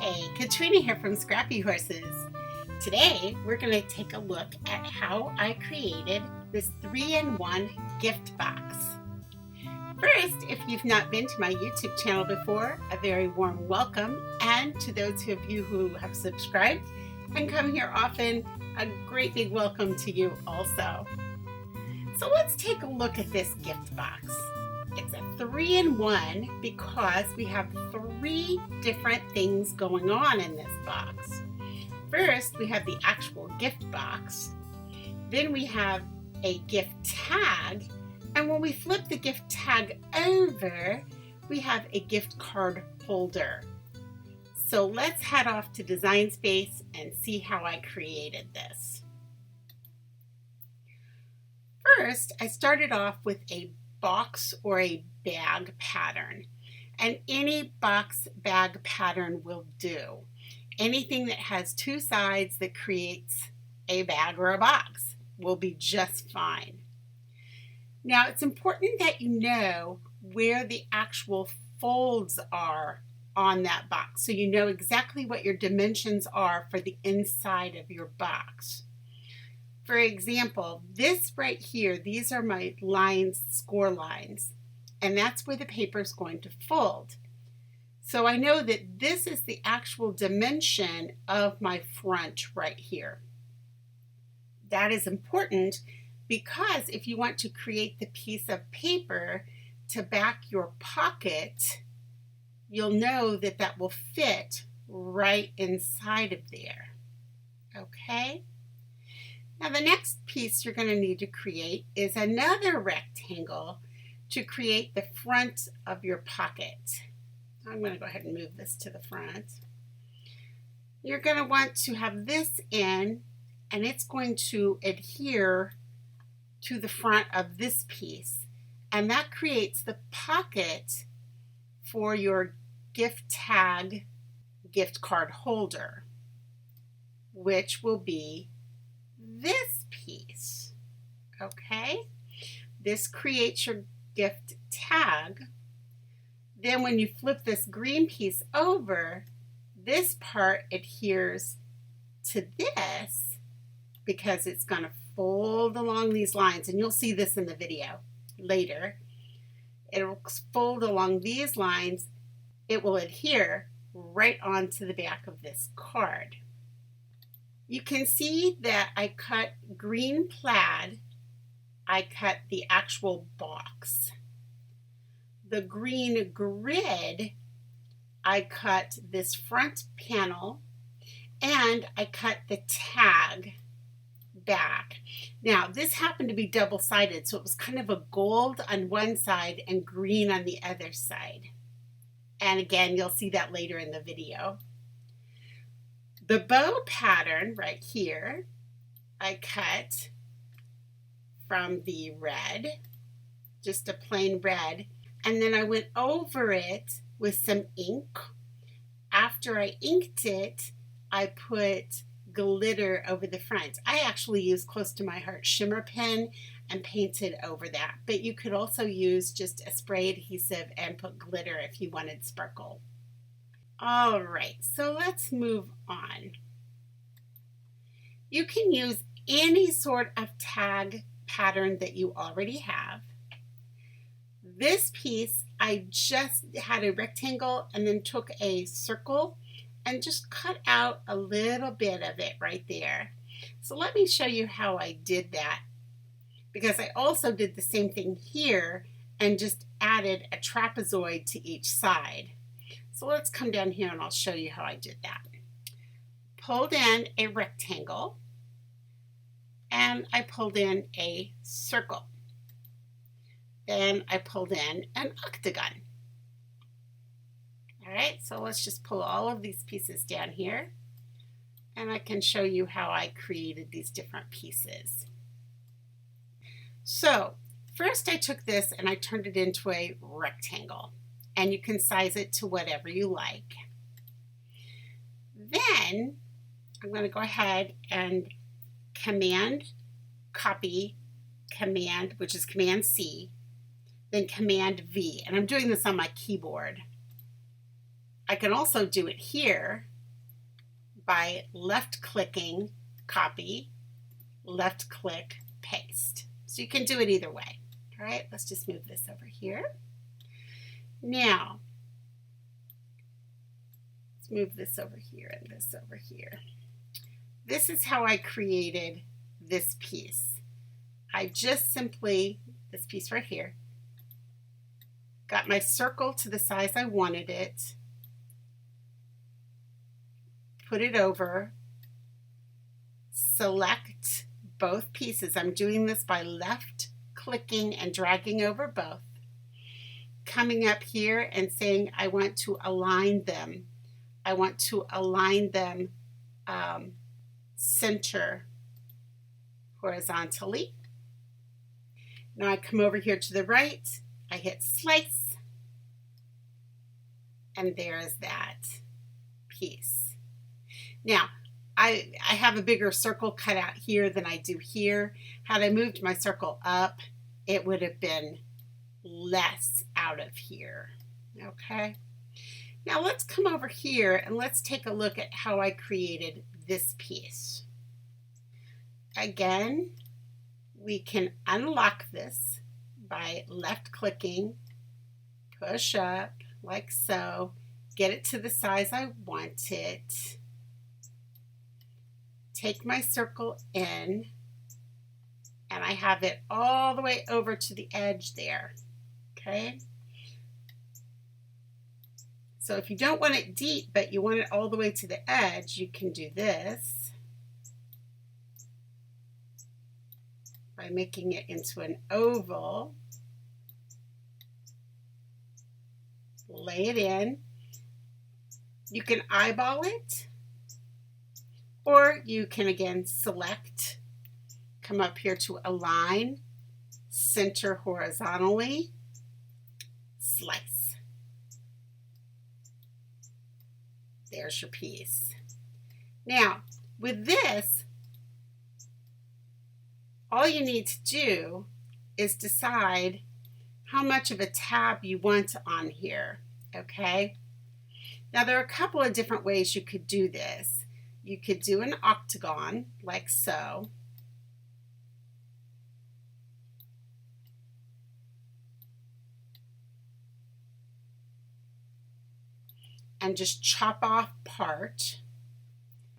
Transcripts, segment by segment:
Hey, Katrina here from Scrappy Horses. Today we're going to take a look at how I created this 3-in-1 gift box. First, if you've not been to my YouTube channel before, a very warm welcome, and to those of you who have subscribed and come here often, a great big welcome to you also. So let's take a look at this gift box. It's a 3-in-1 because we have 3 different things going on in this box. First, we have the actual gift box. Then we have a gift tag. And when we flip the gift tag over, we have a gift card holder. So let's head off to Design Space and see how I created this. First, I started off with a box or a bag pattern, and any box bag pattern will do. Anything that has 2 sides that creates a bag or a box will be just fine. Now it's important that you know where the actual folds are on that box, so you know exactly what your dimensions are for the inside of your box. For example, this right here, these are my lines, score lines, and that's where the paper is going to fold. So I know that this is the actual dimension of my front right here. That is important because if you want to create the piece of paper to back your pocket, you'll know that that will fit right inside of there. Okay? Now the next piece you're going to need to create is another rectangle to create the front of your pocket. I'm going to go ahead and move this to the front. You're going to want to have this in, and it's going to adhere to the front of this piece, and that creates the pocket for your gift tag gift card holder, which will be this piece. Okay, this creates your gift tag. Then when you flip this green piece over, this part adheres to this because it's going to fold along these lines, and you'll see this in the video later. It'll fold along these lines. It will adhere right onto the back of this card. You can see that I cut green plaid. I cut the actual box. The green grid, I cut this front panel, and I cut the tag back. Now this happened to be double-sided, so it was kind of a gold on one side and green on the other side. And again, you'll see that later in the video. The bow pattern right here, I cut from the red, just a plain red, and then I went over it with some ink. After I inked it, I put glitter over the front. I actually used Close to My Heart shimmer pen and painted over that, but you could also use just a spray adhesive and put glitter if you wanted sparkle. All right, so let's move on. You can use any sort of tag pattern that you already have. This piece, I just had a rectangle and then took a circle and just cut out a little bit of it right there. So let me show you how I did that, because I also did the same thing here and just added a trapezoid to each side. So let's come down here and I'll show you how I did that. Pulled in a rectangle and I pulled in a circle. Then I pulled in an octagon. All right, so let's just pull all of these pieces down here and I can show you how I created these different pieces. So first I took this and I turned it into a rectangle, and you can size it to whatever you like. Then I'm going to go ahead and Command copy, Command, which is Command C, then Command V, and I'm doing this on my keyboard. I can also do it here by left clicking, copy, left click, paste. So you can do it either way. All right, let's just move this over here. Now, let's move this over here and this over here. This is how I created this piece. I just simply, this piece right here, got my circle to the size I wanted it, put it over, select both pieces. I'm doing this by left clicking and dragging over both, coming up here and saying I want to align them. I want to align them center horizontally. Now I come over here to the right, I hit slice, and there's that piece. Now, I have a bigger circle cut out here than I do here. Had I moved my circle up, it would have been less out of here, okay? Now let's come over here and let's take a look at how I created this piece. Again, we can unlock this by left clicking, push up like so, get it to the size I want it, take my circle in, and I have it all the way over to the edge there, okay? So if you don't want it deep, but you want it all the way to the edge, you can do this by making it into an oval, lay it in. You can eyeball it, or you can again select, come up here to align, center horizontally, slice. There's your piece. Now, with this, all you need to do is decide how much of a tab you want on here, okay? Now, there are a couple of different ways you could do this. You could do an octagon, like so. And just chop off part.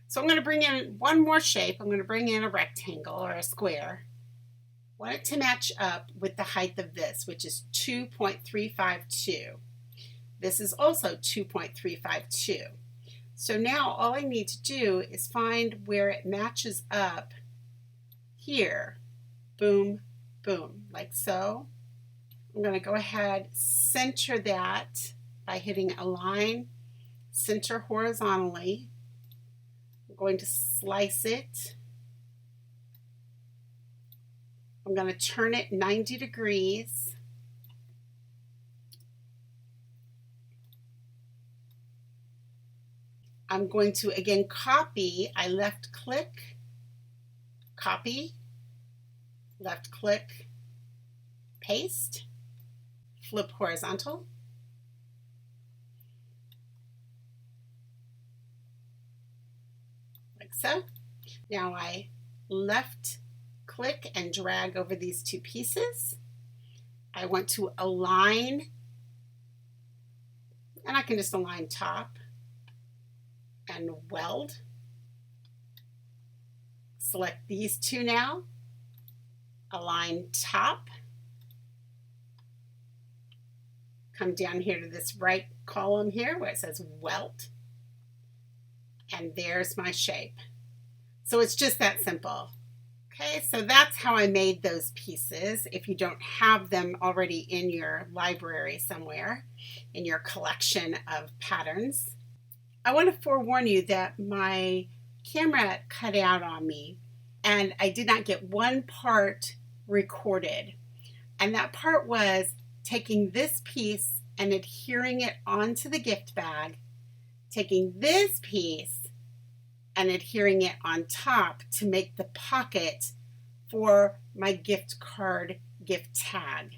So I'm going to bring in one more shape. I'm going to bring in a rectangle or a square. I want it to match up with the height of this, which is 2.352. This is also 2.352. So now all I need to do is find where it matches up here. Boom, boom, like so. I'm going to go ahead, center that by hitting align, center horizontally. I'm going to slice it. I'm going to turn it 90 degrees. I'm going to again copy. I left click, copy, left click, paste, flip horizontal. Like so. Now I left click and drag over these two pieces. I want to align, and I can just align top and weld. Select these two now, align top, come down here to this right column here where it says weld, and there's my shape. So it's just that simple. Okay, so that's how I made those pieces. If you don't have them already in your library somewhere, in your collection of patterns, I want to forewarn you that my camera cut out on me and I did not get one part recorded. And that part was taking this piece and adhering it onto the gift bag, taking this piece and adhering it on top to make the pocket for my gift card gift tag.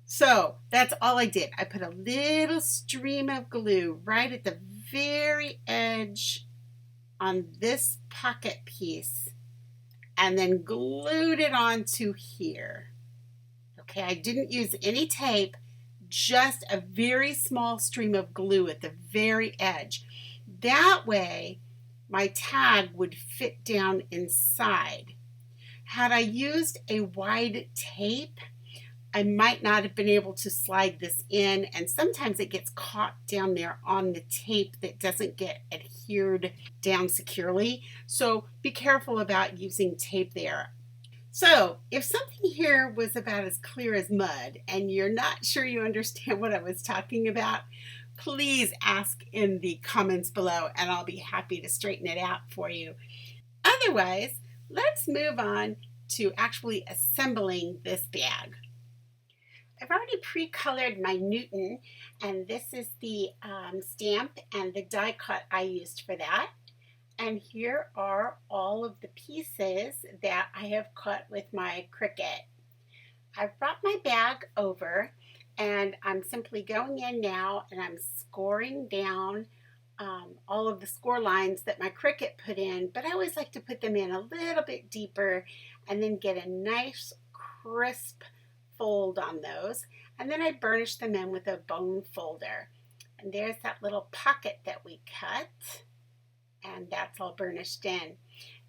So that's all I did. I put a little stream of glue right at the very edge on this pocket piece and then glued it onto here. Okay, I didn't use any tape, just a very small stream of glue at the very edge. That way, my tag would fit down inside. Had I used a wide tape, I might not have been able to slide this in, and sometimes it gets caught down there on the tape that doesn't get adhered down securely. So be careful about using tape there. So if something here was about as clear as mud and you're not sure you understand what I was talking about, please ask in the comments below and I'll be happy to straighten it out for you. Otherwise, let's move on to actually assembling this bag. I've already pre-colored my Newton, and this is the stamp and the die cut I used for that. And here are all of the pieces that I have cut with my Cricut. I've brought my bag over and I'm simply going in now and I'm scoring down all of the score lines that my Cricut put in, but I always like to put them in a little bit deeper and then get a nice crisp fold on those. And then I burnish them in with a bone folder. And there's that little pocket that we cut. And that's all burnished in.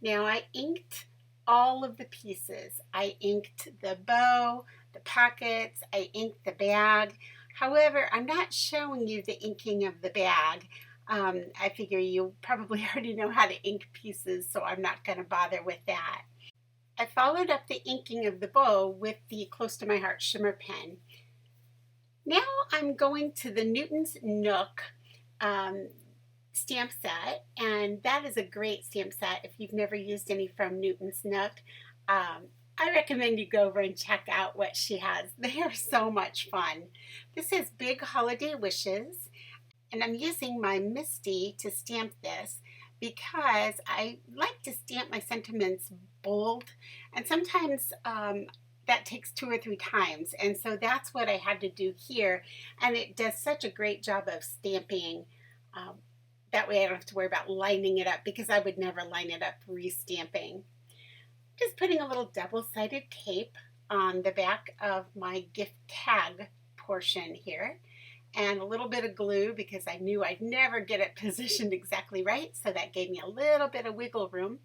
Now I inked all of the pieces. I inked the bow, the pockets, I inked the bag. However, I'm not showing you the inking of the bag. I figure you probably already know how to ink pieces, so I'm not going to bother with that. I followed up the inking of the bow with the Close to My Heart shimmer pen. Now I'm going to the Newton's Nook stamp set, and that is a great stamp set. If you've never used any from Newton's Nook, I recommend you go over and check out what she has. They are so much fun. This is Big Holiday Wishes, and I'm using my Misty to stamp this because I like to stamp my sentiments bold, and sometimes that takes 2 or 3 times, and so that's what I had to do here, and it does such a great job of stamping. That way I don't have to worry about lining it up, because I would never line it up re-stamping. Just putting a little double-sided tape on the back of my gift tag portion here, and a little bit of glue because I knew I'd never get it positioned exactly right, so that gave me a little bit of wiggle room.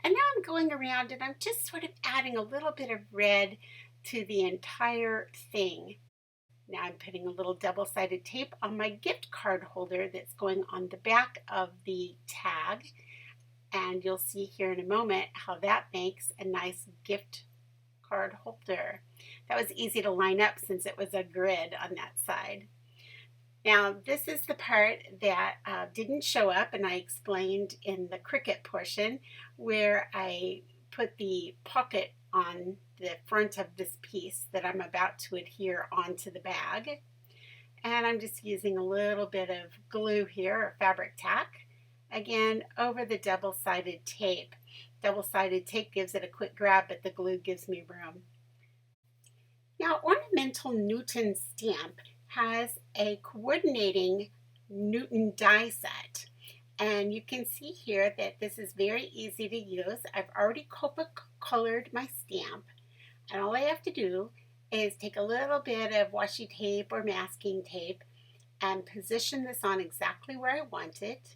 And now I'm going around and I'm just sort of adding a little bit of red to the entire thing. Now I'm putting a little double-sided tape on my gift card holder that's going on the back of the tag, and you'll see here in a moment how that makes a nice gift card holder. That was easy to line up since it was a grid on that side. Now this is the part that didn't show up, and I explained in the Cricut portion where I put the pocket on the front of this piece that I'm about to adhere onto the bag. And I'm just using a little bit of glue here, or fabric tack, again over the double-sided tape. Double-sided tape gives it a quick grab, but the glue gives me room. Now Ornamental Newton Stamp has a coordinating Newton die set. And you can see here that this is very easy to use. I've already Copic colored my stamp, and all I have to do is take a little bit of washi tape or masking tape and position this on exactly where I want it,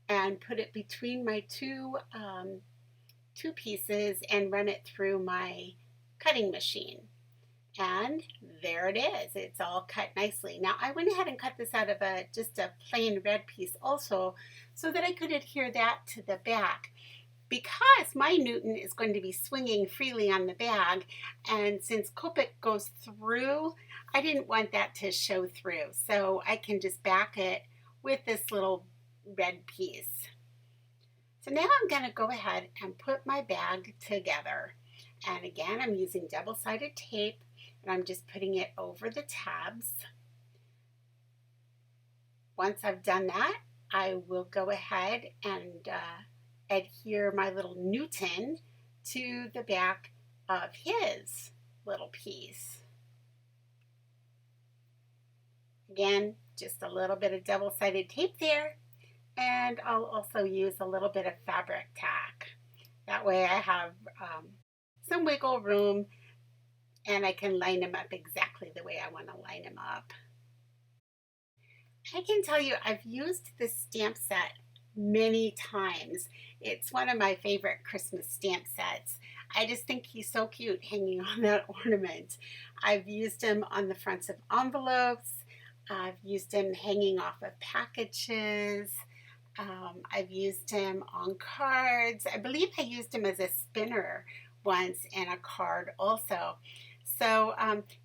and put it between my two pieces and run it through my cutting machine. And there it is. It's all cut nicely. Now I went ahead and cut this out of just a plain red piece also, so that I could adhere that to the back. Because my Newton is going to be swinging freely on the bag, and since Copic goes through, I didn't want that to show through. So I can just back it with this little red piece. So now I'm going to go ahead and put my bag together. And again, I'm using double-sided tape, and I'm just putting it over the tabs. Once I've done that, I will go ahead and adhere my little Newton to the back of his little piece. Again, just a little bit of double-sided tape there, And I'll also use a little bit of fabric tack. That way I have some wiggle room and I can line them up exactly the way I want to line them up. I can tell you I've used this stamp set many times. It's one of my favorite Christmas stamp sets. I just think he's so cute hanging on that ornament. I've used him on the fronts of envelopes. I've used him hanging off of packages. I've used him on cards. I believe I used him as a spinner once in a card also. So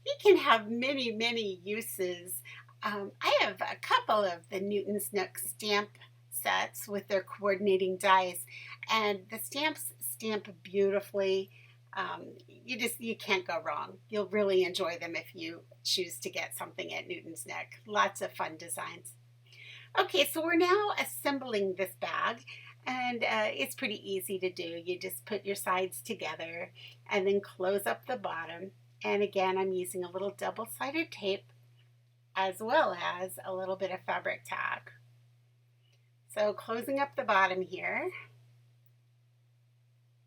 he can have many, many uses. I have a couple of the Newton's Nook stamp sets with their coordinating dies, and the stamps stamp beautifully. You can't go wrong. You'll really enjoy them if you choose to get something at Newton's Nook. Lots of fun designs. Okay, so we're now assembling this bag, and it's pretty easy to do. You just put your sides together and then close up the bottom. And again, I'm using a little double-sided tape as well as a little bit of fabric tack. So closing up the bottom here.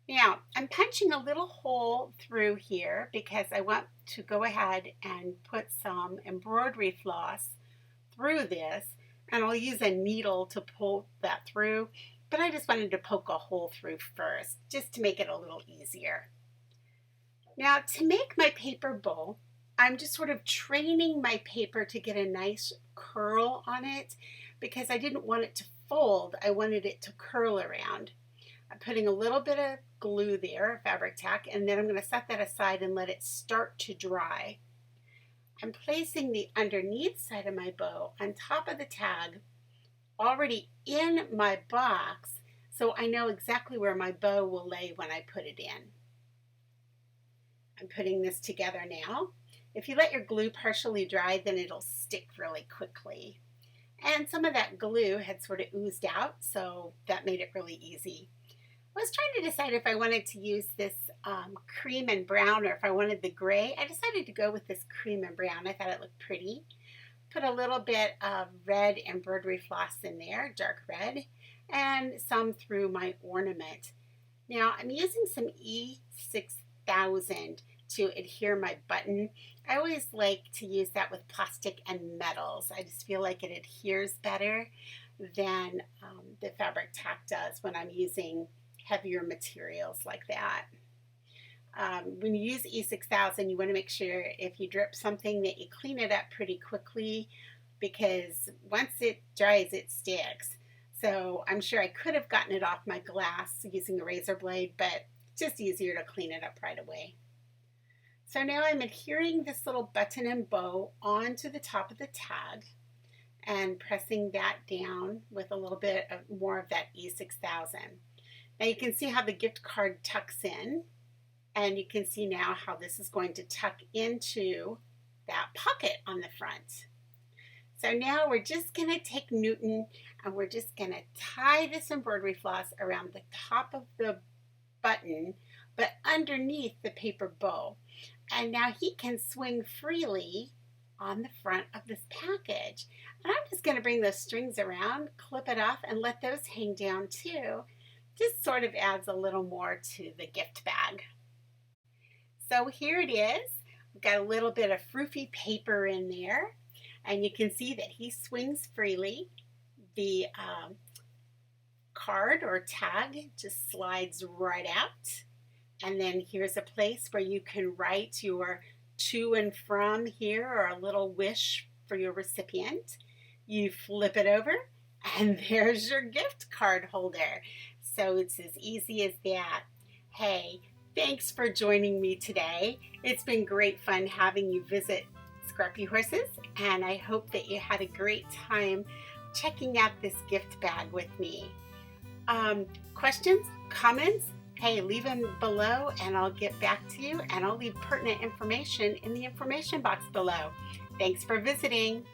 Now, I'm punching a little hole through here because I want to go ahead and put some embroidery floss through this, and I'll use a needle to pull that through, but I just wanted to poke a hole through first just to make it a little easier. Now, to make my paper bow, I'm just sort of training my paper to get a nice curl on it because I didn't want it to fold. I wanted it to curl around. I'm putting a little bit of glue there, fabric tack, and then I'm going to set that aside and let it start to dry. I'm placing the underneath side of my bow on top of the tag already in my box, so I know exactly where my bow will lay when I put it in. I'm putting this together now. If you let your glue partially dry, then it'll stick really quickly. And some of that glue had sort of oozed out, so that made it really easy. I was trying to decide if I wanted to use this cream and brown or if I wanted the gray. I decided to go with this cream and brown. I thought it looked pretty. Put a little bit of red embroidery floss in there, dark red, and some through my ornament. Now I'm using some E6000 to adhere my button. I always like to use that with plastic and metals. I just feel like it adheres better than the fabric tack does when I'm using heavier materials like that. When you use E6000, you want to make sure if you drip something that you clean it up pretty quickly because once it dries, it sticks. So I'm sure I could have gotten it off my glass using a razor blade, but it's just easier to clean it up right away. So now I'm adhering this little button and bow onto the top of the tag and pressing that down with a little bit more of that E6000. Now you can see how the gift card tucks in, and you can see now how this is going to tuck into that pocket on the front. So now we're just going to take Newton and we're just going to tie this embroidery floss around the top of the button, but underneath the paper bow. And now he can swing freely on the front of this package. And I'm just going to bring those strings around, clip it off, and let those hang down too. Just sort of adds a little more to the gift bag. So here it is. We've got a little bit of froofy paper in there, and you can see that he swings freely. The card or tag just slides right out. And then here's a place where you can write your to and from here or a little wish for your recipient. You flip it over and there's your gift card holder. So it's as easy as that. Hey, thanks for joining me today. It's been great fun having you visit Scrappy Horses, and I hope that you had a great time checking out this gift bag with me. Questions, comments? Hey, leave them below and I'll get back to you, and I'll leave pertinent information in the information box below. Thanks for visiting.